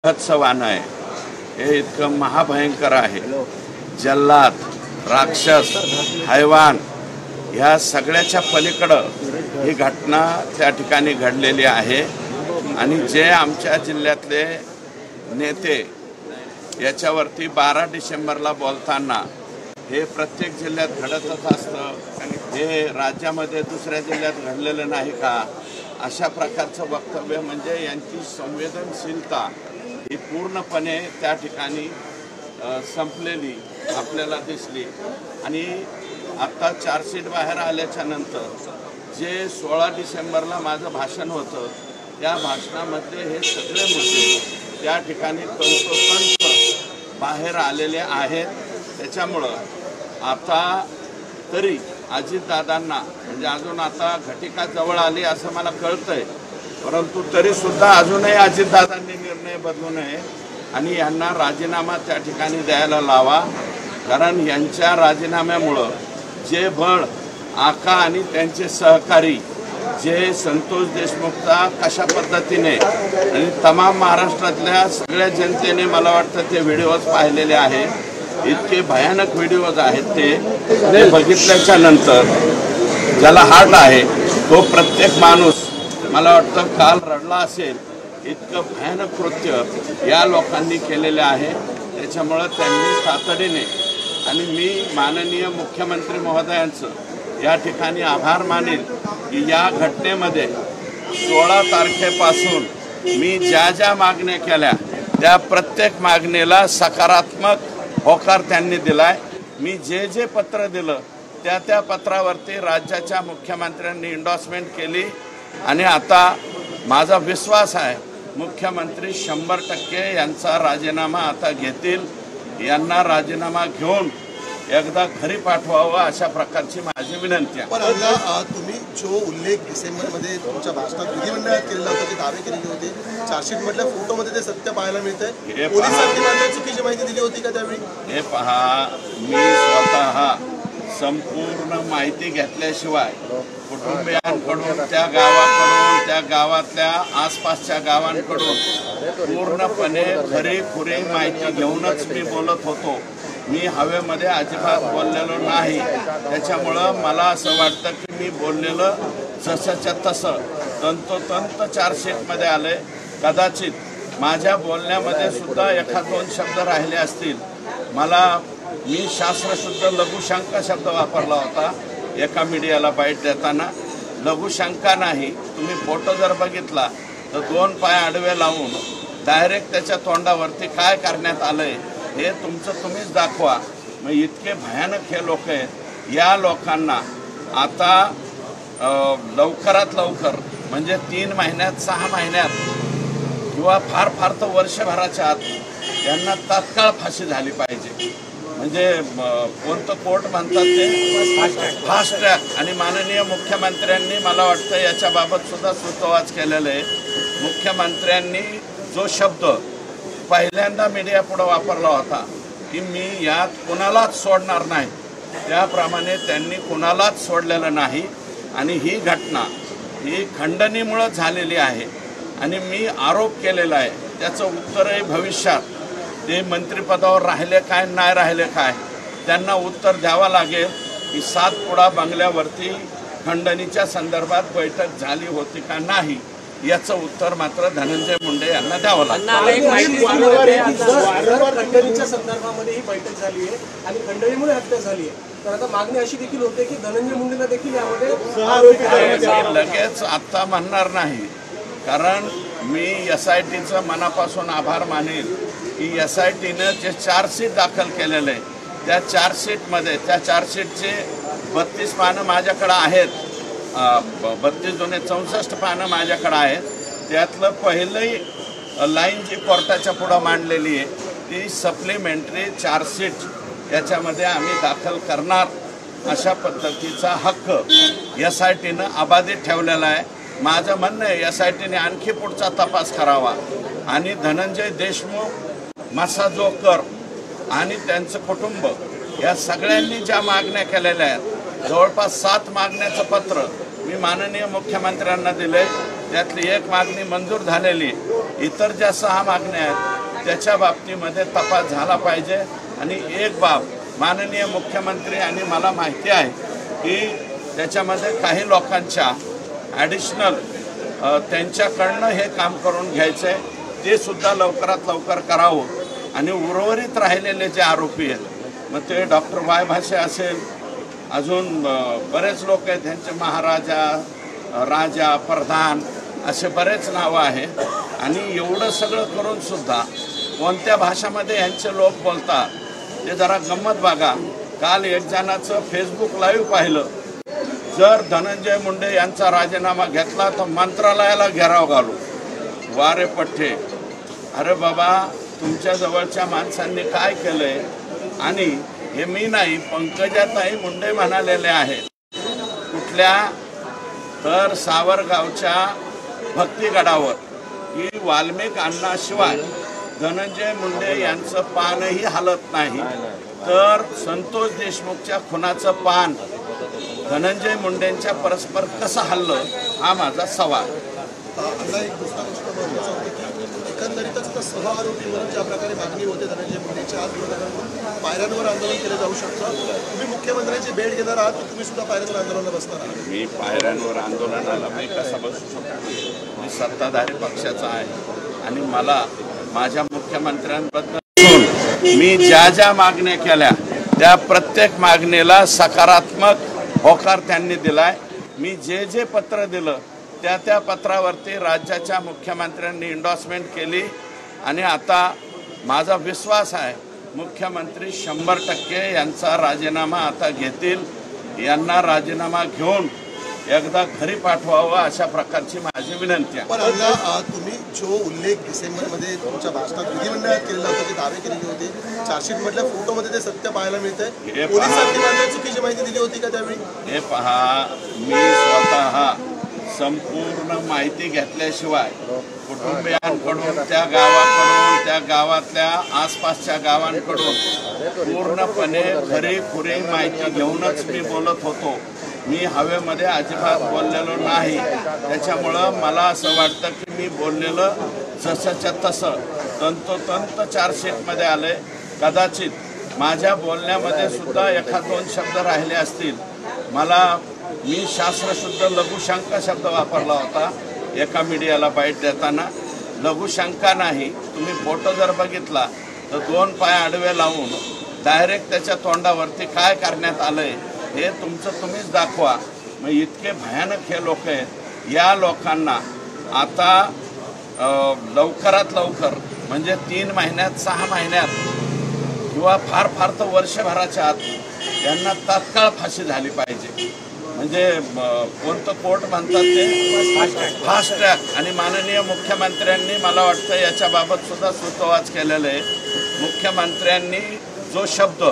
उत्सवान आहे हे इतकं महाभयंकर आहे। जल्लाद, राक्षस, हैवान ह्या सगळ्याच्या पलीकडं ही घटना त्या ठिकाणी घडलेली आहे। आणि जे आमच्या जिल्ह्यातले नेते याच्यावरती 12 डिसेंबरला बोलताना हे प्रत्येक जिल्ह्यात घडतच असतं, हे राज्यामध्ये दुसऱ्या जिल्ह्यात घडलेलं नाही का, अशा प्रकारचं वक्तव्य म्हणजे यांची संवेदनशीलता ही पूर्णपणे त्या ठिकाणी संपलेली आपल्याला दिसली। आणि आता चार्जशीट बाहेर आल्याच्या नंतर जे 16 डिसेंबरला माझं भाषण होतं त्या भाषणामध्ये हे सगळे मुद्दे त्या ठिकाणी तंतोतंत बाहेर आलेले आहेत। त्याच्यामुळं आता तरी अजितदादांना म्हणजे अजून आता घटिका जवळ आली असं मला कळतंय, परंतु तरी सुद्धा अजूनही अजितदादांनी निर्णय बदलू नये आणि यांना राजीनामा त्या ठिकाणी द्यायला लावा। कारण यांच्या राजीनाम्यामुळं जे बळ आका आणि त्यांचे सहकारी जे संतोष देशमुखचा कशा पद्धतीने आणि तमाम महाराष्ट्रातल्या सगळ्या जनतेने मला वाटतं ते व्हिडिओज पाहिलेले आहेत। इतके भयानक व्हिडिओज आहेत ते बघितल्याच्या नंतर ज्याला हार्ट आहे तो प्रत्येक माणूस मला वाटतं काल रडला असेल। इतकं भयानक कृत्य या लोकांनी केलेले आहे। त्याच्यामुळं त्यांनी तातडीने आणि मी माननीय मुख्यमंत्री महोदयांचं या ठिकाणी आभार मानेल की या घटनेमध्ये 16 तारखेपासून मी ज्या ज्या मागण्या केल्या त्या प्रत्येक मागणीला सकारात्मक होकार त्यांनी दिलाय। मी जे जे पत्र दिलं त्या त्या पत्रावरती राज्याच्या मुख्यमंत्र्यांनी एंडोर्समेंट केली आणि आता माझा विश्वास आहे मुख्यमंत्री 100% यांचा राजीनामा आता घेतील। यांना राजीनामा घेऊन एकदा घरी पाठवावं अशा प्रकारची माझी विनंती आहे। पण तुम्ही जो उल्लेख डिसेंबरमध्ये तुमच्या भाषणात विधिमंडळात केलेला होता, ते दावे केलेले होते, चार्जशीट मधल्या फोटोमध्ये ते सत्य पाहायला मिळतंय। पोलिसांनी मात्र चुकीची माहिती दिली होती का त्यावेळी? हे पहा, मी स्वतः संपूर्ण माहिती घेतल्याशिवाय कुटुंबियांकडून त्या गावाकडून त्या गावातल्या आसपासच्या गावांकडून पूर्णपणे खरीखुरी माहिती घेऊनच मी बोलत होतो। मी हवेमध्ये अजिबात बोललेलो नाही। त्याच्यामुळं मला असं वाटतं की मी बोललेलं जसंच्या तसं तंतोतंत चार्जशीटमध्ये आले। कदाचित माझ्या बोलण्यामध्ये सुद्धा एखाद दोन शब्द राहिले असतील। मी शास्त्रशुद्ध लघुशंका शब्द वापरला होता एका मीडियाला बाईट देताना। लघुशंका नाही, तुम्ही फोटो जर बघितला तर 2 पाय आडवे लावून डायरेक्ट त्याच्या तोंडावरती काय करण्यात आलंय हे तुमचं तुम्हीच दाखवा। मग इतके भयानक हे लोक आहेत। या लोकांना आता लवकरात लवकर म्हणजे 3 महिन्यात 6 महिन्यात किंवा फार फार तर वर्षभराच्या आत यांना तात्काळ फाशी झाली पाहिजे। म्हणजे कोणतं कोर्ट म्हणतात ते फास्ट ट्रॅक। आणि माननीय मुख्यमंत्र्यांनी मला वाटतं याच्याबाबत सुद्धा सुतोवाच केलेलं आहे। मुख्यमंत्र्यांनी जो शब्द पहिल्यांदा मीडिया पुढे वापरला होता की मी यात कुणालाच सोडणार नाही, त्याप्रमाणे त्यांनी कुणालाच सोडलेलं नाही। आणि ही घटना ही खंडणीमुळे झालेली आहे आणि मी आरोप केलेला आहे त्याचं उत्तरही भविष्यात ते मंत्रिपदावर राहिले काय नाही राहिले काय त्यांना उत्तर द्यावं लागेल की सातपुडा बंगल्यावरती खंडणीच्या संदर्भात बैठक झाली होती का नाही याचं उत्तर मात्र धनंजय मुंडे यांना द्यावं लागेल। खंडणीच्या संदर्भामध्ये ही बैठक झाली आहे आणि खंडणीमुळे हत्या झाली आहे, तर आता मागणी अशी देखील होते की धनंजय मुंडेला देखील यामध्ये लगेच आता म्हणणार नाही, कारण मी SITचं मनापासून आभार मानेल की SITनं जे चार्जशीट दाखल केलेलं आहे त्या चार्जशीटमध्ये त्या चार्जशीटचे 32 पानं माझ्याकडे आहेत, 32-64 पानं माझ्याकडे आहेत। त्यातलं पहिलंही लाईन जी कोर्टाच्या पुढं मांडलेली आहे ती सप्लिमेंटरी चार्जशीट याच्यामध्ये आम्ही दाखल करणार अशा पद्धतीचा हक्क SITनं अबाधित ठेवलेला आहे। माझं म्हणणं आहे SITने आणखी पुढचा तपास करावा आणि धनंजय देशमुख, मसाजोकर आणि त्यांचं कुटुंब या सगळ्यांनी ज्या मागण्या केलेल्या आहेत जवळपास 7 मागण्याचं पत्र मी माननीय मुख्यमंत्र्यांना दिले। त्यातली एक मागणी मंजूर झालेली इतर ज्या 6 मागण्या आहेत त्याच्या बाबतीमध्ये तपास झाला पाहिजे। आणि एक बाब माननीय मुख्यमंत्री आणि मला माहिती आहे की त्याच्यामध्ये काही लोकांच्या ॲडिशनल त्यांच्याकडनं हे काम करून घ्यायचं आहे, ते सुद्धा लवकरात लवकर करावं। आणि उर्वरित राहिलेले जे आरोपी आहेत मग ते डॉक्टर वाय भाषे असेल, अजून बरेच लोक आहेत, त्यांचे महाराजा, राजा, प्रधान असे बरेच नावं आहेत। आणि एवढं सगळं करून सुद्धा कोणत्या भाषामध्ये यांचे लोक बोलतात ते जरा गंमत बघा। काल एक जणाचं फेसबुक लाईव्ह पाहिलं, जर धनंजय मुंडे यांचा राजीनामा घेतला तर मंत्रालयाला घेराव घालू। वारे पठ्ठे, अरे बाबा तुमच्या जवळच्या माणसांनी काय केलंय? आणि हे मी नाही, पंकजाताई मुंडे म्हणालेले आहेत। कुठल्या तर सावरगावच्या भक्तिगडावर की वाल्मिक अण्णाशिवाय धनंजय मुंडे यांचं पानही हलत नाही, तर संतोष देशमुखच्या खुनाचं पान धनंजय मुंडेंच्या परस्पर कसं हल्लं, हा माझा सवाल। अण्णा, एक दुसरा गोष्ट महत्त्वाचा होती की एकंदरीतच तर सह आरोपी म्हणून ज्या प्रकारे मागणी होते धनंजय मुंडेच्या, आज पायऱ्यांवर आंदोलन केलं जाऊ शकतं। तुम्ही मुख्यमंत्र्यांची भेट घेणार आहात, तुम्ही सुद्धा पायऱ्यांवर आंदोलनाला बसणार आहात? मी पायऱ्यांवर आंदोलनाला मी कसा बसू शकतो? मी सत्ताधारी पक्षाचा आहे आणि मला माझ्या मुख्यमंत्र्यांबद्दल मी ज्या मागण्या केल्या त्या प्रत्येक मागणीला सकारात्मक होकार त्यांनी दिलाय। मी जे पत्र दिलं त्या पत्रावरती राज्याच्या मुख्यमंत्र्यांनी एंडोर्समेंट केली। आणि आता माझा विश्वास आहे मुख्यमंत्री 100% यांचा राजीनामा आता घेतील। यांना राजीनामा घेऊन एकदा घरी पाठवावं अशा प्रकारची माझी विनंती आहे। पण अण्णा, तुम्ही जो उल्लेख डिसेंबरमध्ये तुमच्या भाषणात विधिमंडळात केलेला होता, ते दावे केलेले होते, चार्जशीटमधल्या फोटोमध्ये ते सत्य पाहायला मिळतंय। पोलिसांनी मात्र चुकीची माहिती दिली होती का त्यावेळी? हे पहा, मी स्वतः संपूर्ण माहिती घेतल्याशिवाय कुटुंबियांकडून, त्या गावाकडून, त्या गावातल्या आसपासच्या गावांकडून पूर्णपणे खरी माहिती घेऊनच मी बोलत होतो। मी हवेमध्ये अजिबात बोललेलो नाही। त्याच्यामुळं मला असं वाटतं की मी बोललेलं जसंच्या तसं तंतोतंत चार्जशीटमध्ये आले। कदाचित माझ्या बोलण्यामध्ये सुद्धा एखाद 2 शब्द राहिले असतील। मी शास्त्रशुद्ध लघुशंका शब्द वापरला होता एका मीडियाला बाईट देताना। लघुशंका नाही, तुम्ही फोटो जर बघितला तर 2 पाय आडवे लावून डायरेक्ट त्याच्या तोंडावरती काय करण्यात आलंय हे तुमचं तुम्हीच दाखवा। मग इतके भयानक हे लोक आहेत। या लोकांना आता लवकरात लवकर म्हणजे 3 महिन्यात, 6 महिन्यात किंवा फार तर वर्षभराच्या आत यांना तात्काळ फाशी झाली पाहिजे। म्हणजे कोणतं कोर्ट म्हणतात ते फास्ट ट्रॅक। आणि माननीय मुख्यमंत्र्यांनी मला वाटतं याच्याबाबत सुद्धा सुतोवाच केलेलं आहे। मुख्यमंत्र्यांनी जो शब्द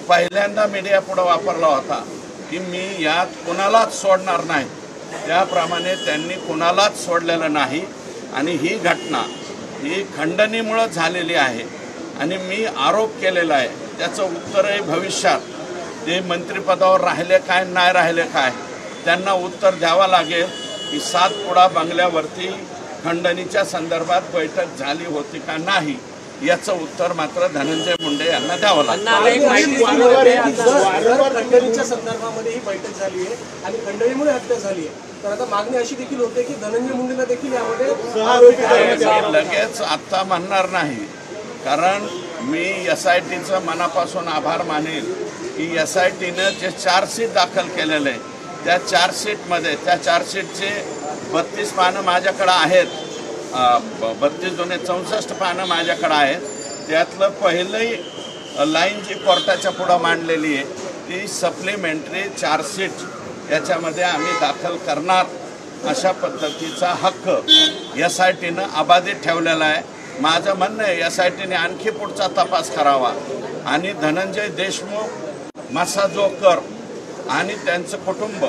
पहिल्यांदा मीडिया पुढे वापरला होता की मी यात कुणालाच सोडणार नाही, त्याप्रमाणे त्यांनी कुणालाच सोडलेलं नाही। आणि ही घटना ही खंडणीमुळे झालेली आहे आणि मी आरोप केलेला आहे, त्याचं उत्तरही भविष्यात ते मंत्रिपदावर राहिले काय नाही राहिले काय त्यांना उत्तर द्यावं लागेल की सातपुडा बंगल्यावरती खंडणीच्या संदर्भात बैठक झाली होती का नाही, याचं उत्तर मात्र धनंजय मुंडे यांना द्यावं लागेल। खंडणीच्या संदर्भामध्ये ही बैठक झाली आहे आणि खंडणीमुळे हत्या झाली आहे, तर आता मागणी अशी देखील होते की धनंजय मुंडेला देखील यामध्ये लगेच आता म्हणणार नाही, कारण मी SITचं मनापासून आभार मानेल की SITनं जे चार्जशीट दाखल केलेलं आहे त्या चार्जशीटमध्ये, त्या चार्जशीटचे 32 पानं माझ्याकडे आहेत, 32 दुने 64 पानं माझ्याकडे आहेत। त्यातलं पहिलंही लाईन जी कोर्टाच्या पुढं मांडलेली आहे ती सप्लिमेंटरी चार्जशीट याच्यामध्ये आम्ही दाखल करणार अशा पद्धतीचा हक्क SITनं अबाधित ठेवलेला आहे। माझं म्हणणं आहे SITने आणखी पुढचा तपास करावा आणि धनंजय देशमुख, मसाजोकर आणि त्यांचं कुटुंब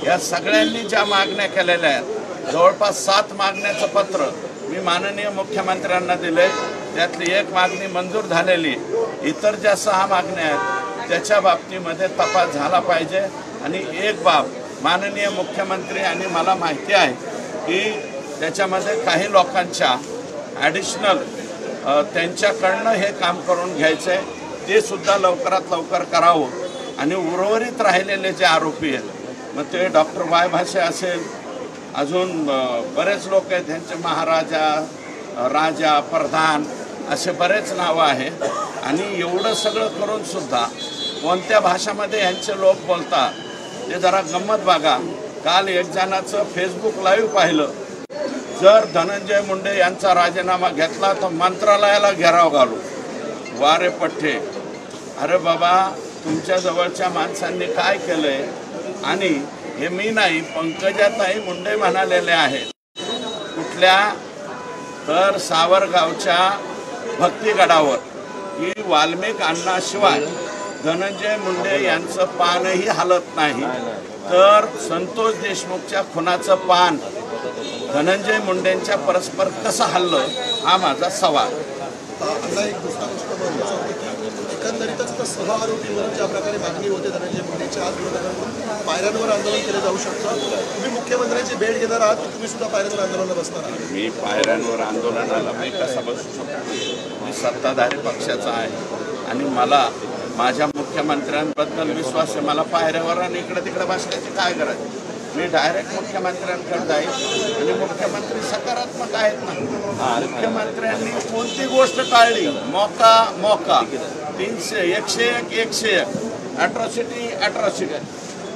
या सगळ्यांनी ज्या मागण्या केलेल्या आहेत, जवळपास 7 मागण्याचं पत्र मी माननीय मुख्यमंत्र्यांना दिले, त्यातली 1 मागणी मंजूर झालेली, इतर ज्या 6 मागण्या आहेत त्याच्या बाबतीमध्ये तपास झाला पाहिजे। आणि एक बाब माननीय मुख्यमंत्री आणि मला माहिती आहे की त्याच्यामध्ये काही लोकांच्या ॲडिशनल त्यांच्याकडनं हे काम करून घ्यायचं आहे, ते सुद्धा लवकरात लवकर करावं. आणि उर्वरित राहिलेले जे आरोपी आहेत, मग ते डॉक्टर वाय भाषे असेल, अजून बरेच लोक आहेत, त्यांचे महाराजा, राजा, प्रधान असे बरेच नावं आहेत. आणि एवढं सगळं करून सुद्धा कोणत्या भाषामध्ये यांचे लोक बोलतात ते जरा गंमत बघा. काल एक जणाचं फेसबुक लाईव्ह पाहिलं, जर धनंजय मुंडे यांचा राजीनामा घेतला तर मंत्रालयाला घेराव घालू. वारे पठ्ठे, अरे बाबा, तुमच्या जवळच्या माणसांनी काय केलंय? आणि हे मी नाही, पंकजाताई मुंडे म्हणालेले आहेत. कुठल्या तर सावरगावच्या भक्तिगडावर की वाल्मिक अण्णाशिवाय धनंजय मुंडे यांचं पानही हलत नाही, तर संतोष देशमुखच्या खुनाचं पान धनंजय मुंडेंच्या परस्पर कसं हल्लं, हा माझा सवाल. आता एक दुसरा गोष्ट महत्त्वाचा होती की एकंदरीतच तर सह आरोपी म्हणून ज्या प्रकारे मागणी होते धनंजय मुंडेची, आज विरोधकांकडून पायऱ्यांवर आंदोलन केलं जाऊ शकतं. तुम्ही मुख्यमंत्र्यांची भेट घेणार आहात की तुम्ही सुद्धा पायऱ्यांवर आंदोलनाला बसणार आहात? मी पायऱ्यांवर आंदोलनाला मी कसा बसू शकतो? मी सत्ताधारी पक्षाचा आहे आणि मला माझ्या मुख्यमंत्र्यांबद्दल विश्वास आहे. मला पायऱ्यावर आणि इकडे तिकडे बसण्याची काय गरज? मी डायरेक्ट मुख्यमंत्र्यांकडे जाईल आणि मुख्यमंत्री सकारात्मक आहेत ना. मुख्यमंत्र्यांनी कोणती गोष्ट टाळली? मौका 300, 101, 101, ॲट्रॉसिटी.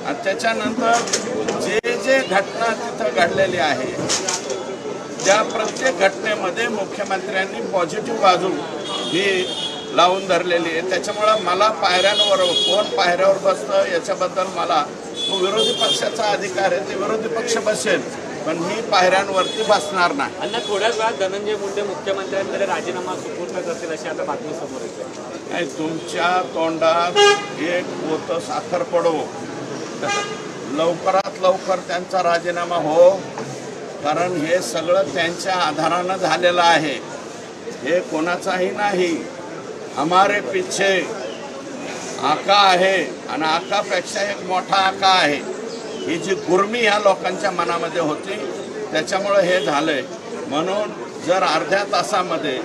आणि त्याच्यानंतर जे घटना तिथं घडलेली आहे त्या प्रत्येक घटनेमध्ये मुख्यमंत्र्यांनी पॉझिटिव्ह बाजू ही लावून धरलेली आहे. त्याच्यामुळं मला पायऱ्यांवर कोण पायऱ्यावर बसतं याच्याबद्दल मला, तो विरोधी पक्षाचा अधिकार आहे, ते विरोधी पक्ष बसेल, पण मी पायऱ्यांवरती बसणार नाही. अण्णा, थोड्याच वेळात धनंजय मुंडे मुख्यमंत्र्यांकडे राजीनामा सुपूर्द करतील अशी आता बातमी समोर येते. नाही, तुमच्या तोंडात एक पोतं साखर पडो, लवकरात लवकर त्यांचा राजीनामा हो, कारण हे सगळं त्यांच्या आधारानं झालेलं आहे, हे कोणाचाही नाही. हमारे पीछे आका आहे आणि आकापेक्षा एक मोठा आका आहे. ही जी गुर्मी ह्या लोकांच्या मनामध्ये होती त्याच्यामुळं हे झालंय. म्हणून जर अर्ध्या तासामध्ये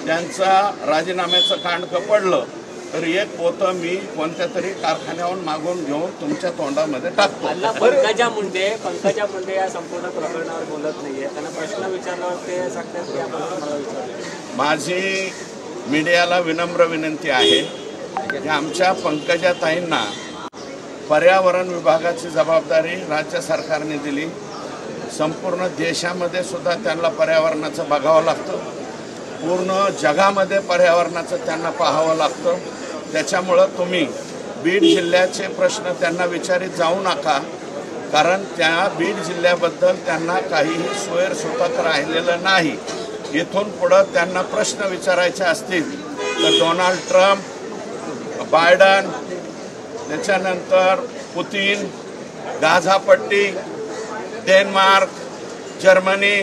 त्यांचा राजीनाम्याचं कांडकं पडलं तर एक पोतं मी कोणत्या तरी कारखान्याहून मागून घेऊन तुमच्या तोंडामध्ये टाकतो. पंकजा मुंडे या संपूर्ण प्रकरणावर बोलत नाहीये. त्यांना प्रश्न विचारल्यावर ते सांगतात की आपण मला विचारलं. माझी मीडियाला विनम्र विनंती आहे की आमच्या पंकजाताईंना पर्यावरण विभागाची जबाबदारी राज्य सरकारने दिली. संपूर्ण देशामध्ये सुद्धा त्यांना पर्यावरणाचं बघावं लागतं, पूर्ण जगामध्ये पर्यावरणाचं त्यांना पाहावं लागतं. त्याच्यामुळं तुम्ही बीड जिल्ह्याचे प्रश्न त्यांना विचारित जाऊ नका, कारण त्या बीड जिल्ह्याबद्दल त्यांना काहीही सोयरसुतक राहिलेलं नाही. इथून पुढं त्यांना प्रश्न विचारायचे असतील तर डोनाल्ड ट्रम्प, बायडन, त्याच्यानंतर पुतीन, गाझापट्टी, डेन्मार्क, जर्मनी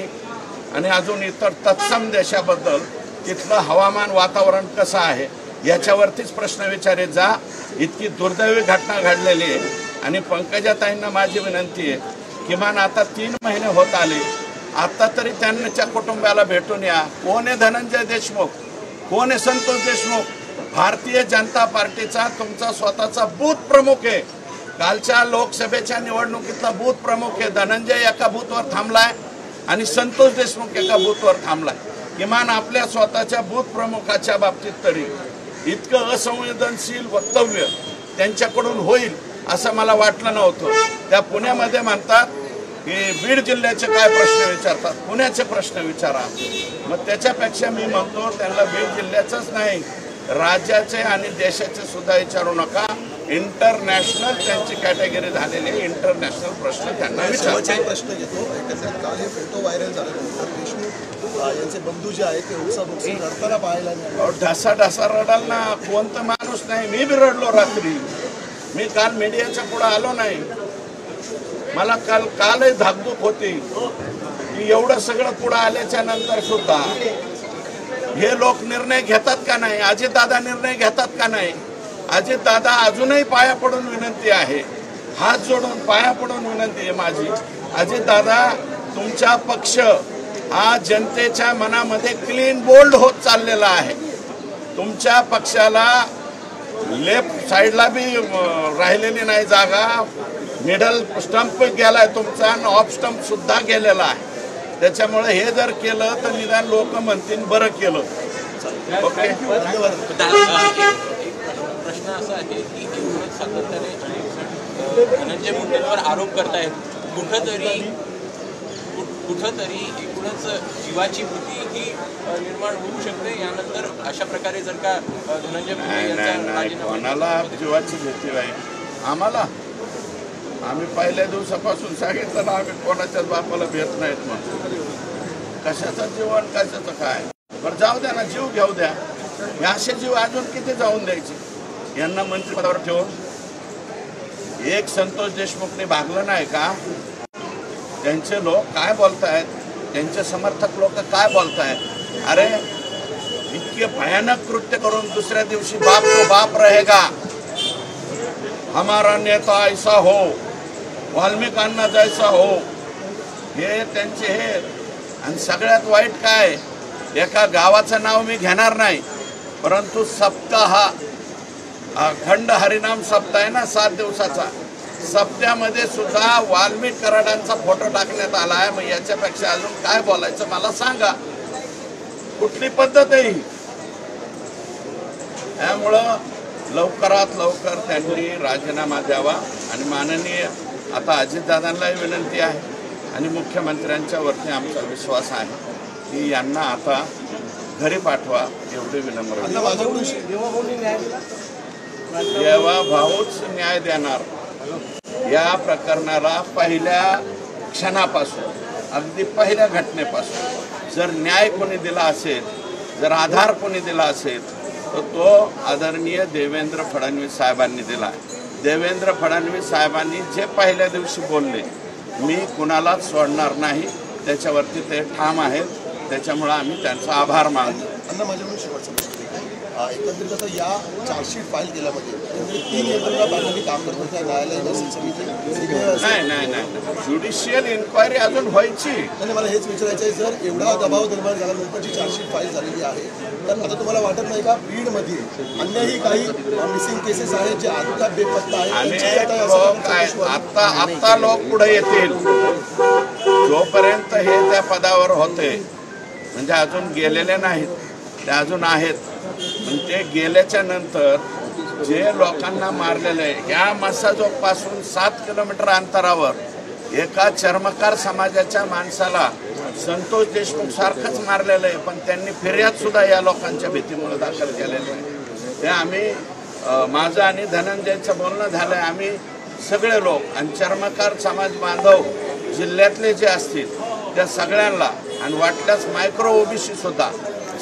आणि अजून इतर तत्सम देशाबद्दल तिथलं हवामान वातावरण कसं आहे याच्यावरतीच प्रश्न विचारित जा. इतकी दुर्दैवी घटना घडलेली आहे. आणि पंकजाताईंना माझी विनंती आहे, किमान आता 3 महिने होत आले, आता तरी त्यांच्या कुटुंबाला भेटून या. कोण आहे धनंजय देशमुख? कोण आहे संतोष देशमुख? भारतीय जनता पार्टीचा तुमचा स्वतःचा बूथ प्रमुख आहे. कालच्या लोकसभेच्या निवडणुकीतला बूथ प्रमुख आहे. धनंजय एका बूथवर थांबलाय आणि संतोष देशमुख एका बूथवर थांबलाय. किमान आपल्या स्वतःच्या बूथ प्रमुखाच्या बाबतीत तरी इतकं असंवेदनशील वक्तव्य त्यांच्याकडून होईल असं मला वाटलं नव्हतं. त्या पुण्यामध्ये म्हणतात की बीड जिल्ह्याचे काय प्रश्न विचारतात, पुण्याचे प्रश्न विचारा. मग त्याच्यापेक्षा मी म्हणतो त्यांना बीड जिल्ह्याचंच नाही, राज्याचे आणि देशाचे सुद्धा विचारू नका. इंटरनॅशनल त्यांची कॅटेगरी झालेली आहे. इंटरनॅशनल प्रश्न त्यांना विचारायचे. प्रश्न घेतो. एकंदरीत काल हे फोटो व्हायरल झाल्यानंतर देशमुख यांचे बंधू जे आहेत ते उत्साह रडताना पाहायला मिळाले. ढसा रडाल ना, कोणतं माणूस नाही. मी बी रडलो रात्री. मी काल मीडियाच्या पुढे आलो नाही. मला कालही धाकधूक होती की एवढं सगळं पुढे आल्याच्या नंतर सुद्धा हे लोक निर्णय घेतात का नाही? अजितदादा निर्णय घेतात का नाही? अजितदादा अजूनही पाया पडून विनंती आहे, हात जोडून पाया पडून विनंती आहे माझी. अजितदादा, तुमचा पक्ष हा जनतेच्या मनामध्ये क्लीन बोल्ड होत चाललेला आहे. तुमच्या पक्षाला लेफ्ट साईडला बी राहिलेली नाही जागा, मिडल स्टंप गेलाय तुमचा आणि ऑफ स्टंप सुद्धा गेलेला आहे. त्याच्यामुळे हे जर केलं तर निदान लोक म्हणतील बरं केलं. ओके. प्रश्न असा आहे की एकूणच सातत्याने धनंजय मुंडेंवर आरोप करतायत. कुठंतरी एकूणच जीवाची भीती ही निर्माण होऊ शकते यानंतर अशा प्रकारे जर का धनंजय मुंडे यांचा कोणाला जीवाची भीती आहे? आम्ही पहिल्या दिवसापासून सांगितलं ना, आम्ही कोणाच्याच बापाला भेट नाहीत म्हणून. कशाचं जीवन कशाचं काय? बरं जाऊ द्या ना, जीव घेऊ द्या. हे असे जीव अजून किती जाऊन द्यायचे? यांना मंत्रिपदावर ठेवून एक संतोष देशमुखने भागलं नाही का? त्यांचे लोक काय बोलतायत, त्यांचे समर्थक लोक काय बोलतायत? अरे इतके भयानक कृत्य करून दुसऱ्या दिवशी बाप तो बाप रहेगा, हमारा नेता ऐसा हो, वाल्मिकांना जैसा हो, हे त्यांचे हे. आणि सगळ्यात वाईट काय, एका गावाचं नाव मी घेणार नाही, परंतु सप्ताह अखंड हरिनाम सप्ताह आहे ना 7 दिवसाचा, सप्त्यामध्ये सुद्धा वाल्मिक कराडांचा फोटो टाकण्यात आला आहे. मग याच्यापेक्षा अजून काय बोलायचं मला सांगा? कुठली पद्धत आहे ही? त्यामुळं लवकरात लवकर त्यांनी राजीनामा द्यावा. आणि माननीय आता अजितदादांनाही विनंती आहे आणि मुख्यमंत्र्यांच्या वरती आमचा विश्वास आहे की यांना आता घरी पाठवा, एवढी विनम्र. देवा भाऊच न्याय देणार. या प्रकरणाला पहिल्या क्षणापासून, अगदी पहिल्या घटनेपासून जर न्याय कोणी दिला असेल, जर आधार कोणी दिला असेल तर तो आदरणीय देवेंद्र फडणवीस साहेबांनी दिला. देवेंद्र फडणवीस साहेबांनी जे पहिल्या दिवशी बोलले, मी कुणालाच सोडणार नाही, त्याच्यावरती ते ठाम आहेत. त्याच्यामुळे आम्ही त्यांचा आभार मानतो. माझ्याकडून शेवटचा प्रश्न, एकंदरीत आता या चार्जशीट फाईल केल्यामध्ये 3 एप्रिलला पॅनल काम करत होत्या न्यायालयाने समिती. नाही, ज्युडिशियल इन्क्वायरी अजून व्हायची. आणि मला हेच विचारायचं आहे, जर एवढा दबाव निर्माण झाल्यानंतर जी चार्जशीट फाईल झालेली आहे, तर आता तुम्हाला वाटत नाही का बीडमध्ये अन्यही काही मिसिंग केसेस आहेत जे अद्याप बेपत्ता आहेत? आता लोक पुढे येतील. जोपर्यंत हे त्या पदावर होते, म्हणजे अजून गेलेले नाहीत, ते अजून आहेत, पण ते गेल्याच्या नंतर जे लोकांना मारलेलं आहे, या मसाजोगपासून 7 किलोमीटर अंतरावर एका चर्मकार समाजाच्या माणसाला संतोष देशमुख सारखंच मारलेलं आहे, पण त्यांनी फिर्याद सुद्धा या लोकांच्या भीतीमुळे दाखल केलेलं आहे. ते आम्ही, माझं आणि धनंजयचं बोलणं झालं आहे, आम्ही सगळे लोक आणि चर्मकार समाज बांधव जिल्ह्यातले जे असतील त्या सगळ्यांना, आणि वाटल्यास मायक्रो ओबीसी सुद्धा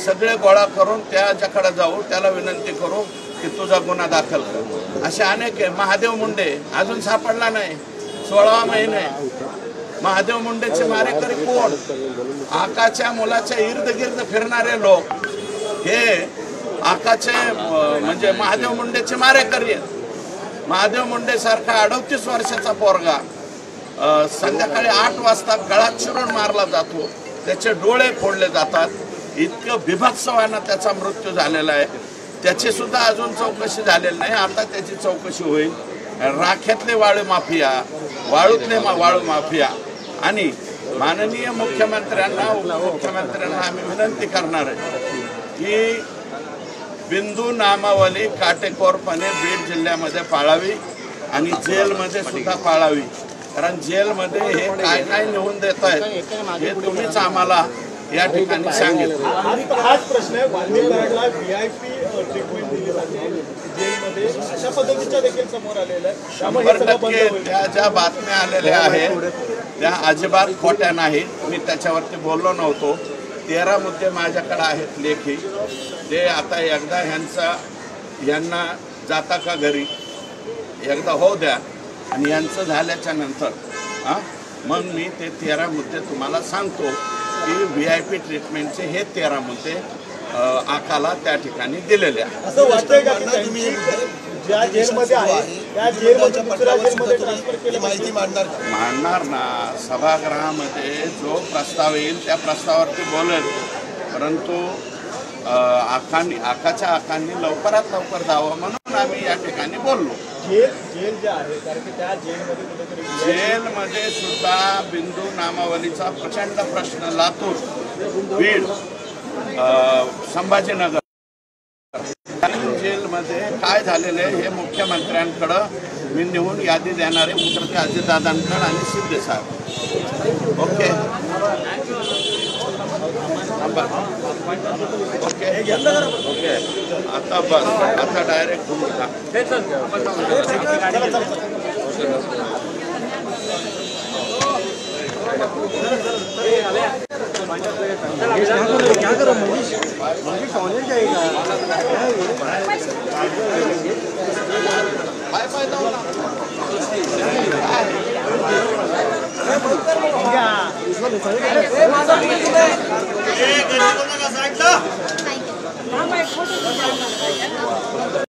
सगळे गोळा करून त्याच्याकडे जाऊ, त्याला विनंती करू की तुझा गुन्हा दाखल कर. असे अनेक आहे. महादेव मुंडे अजून सापडला नाही, 16 महिने. महादेव मुंडेचे मारेकरी कोण? आकाच्या मुलाच्या इर्द गिर्द फिरणारे लोक हे आकाचे म्हणजे महादेव मुंडेचे मारेकरी आहेत. महादेव मुंडे सारखा 38 वर्षाचा पोरगा संध्याकाळी 8 वाजता गळा चिरून मारला जातो, त्याचे डोळे फोडले जातात. इतकं बिभत्सवानं त्याचा मृत्यू झालेला आहे. त्याची सुद्धा अजून चौकशी झालेली नाही. आता त्याची चौकशी होईल. राख्यातले वाळू माफिया, वाळूतले वाळू माफिया आणि माननीय मुख्यमंत्र्यांना, उपमुख्यमंत्र्यांना आम्ही विनंती करणार आहे की बिंदू नामावली काटेकोरपणे बीड जिल्ह्यामध्ये पाळावी आणि जेलमध्ये सुद्धा पाळावी. कारण जेलमध्ये हे काय काय निवडून देत आहेत हे तुम्हीच आम्हाला या ठिकाणी सांगितलं. हाच प्रश्न आहे, वाल्मिक कराडला VIP ट्रीटमेंट दिली जाते जेलमध्ये, अशा पद्धतीच्या देखील समोर आलेल्या आहे. 100% त्या ज्या बातम्या आलेल्या आहेत त्या अजिबात खोट्या नाहीत. मी त्याच्यावरती बोललो नव्हतो. 13 मुद्दे माझ्याकडे आहेत लेखी. ते आता एकदा यांना जाता का घरी एकदा होऊ द्या, आणि यांचं झाल्याच्या नंतर मग मी ते 13 मुद्दे तुम्हाला सांगतो की VIP ट्रीटमेंटचे हे 13 मुद्दे आकाला त्या ठिकाणी दिलेले आहेत. असं वाटतंय का की तुम्ही ज्या जेलमध्ये आहे त्या जेलमध्ये दुसऱ्या जेलमध्ये ट्रान्सफर केली माहिती मांडणार का? मांडणार ना. सभागृहामध्ये जो प्रस्ताव येईल त्या प्रस्तावावरती बोलेल, परंतु आकाच्या आकांनी लवकरात लवकर जावं म्हणून आम्ही या ठिकाणी बोललो. जेल जे आहे कारण की त्या जेलमध्ये कुठेतरी जेलमध्ये सुद्धा बिंदू नामावलीचा प्रचंड प्रश्न, लातूर, बीड, संभाजीनगर जेलमध्ये काय झालेलं आहे हे मुख्यमंत्र्यांकडं मी नेऊन यादी देणारे मुख्यमंत्री अजितदादांकडं आणि शिंदे साहेब. ओके ओके आता बस, आता डायरेक्ट क्या करो मनीष कॉलेज जाएगा काय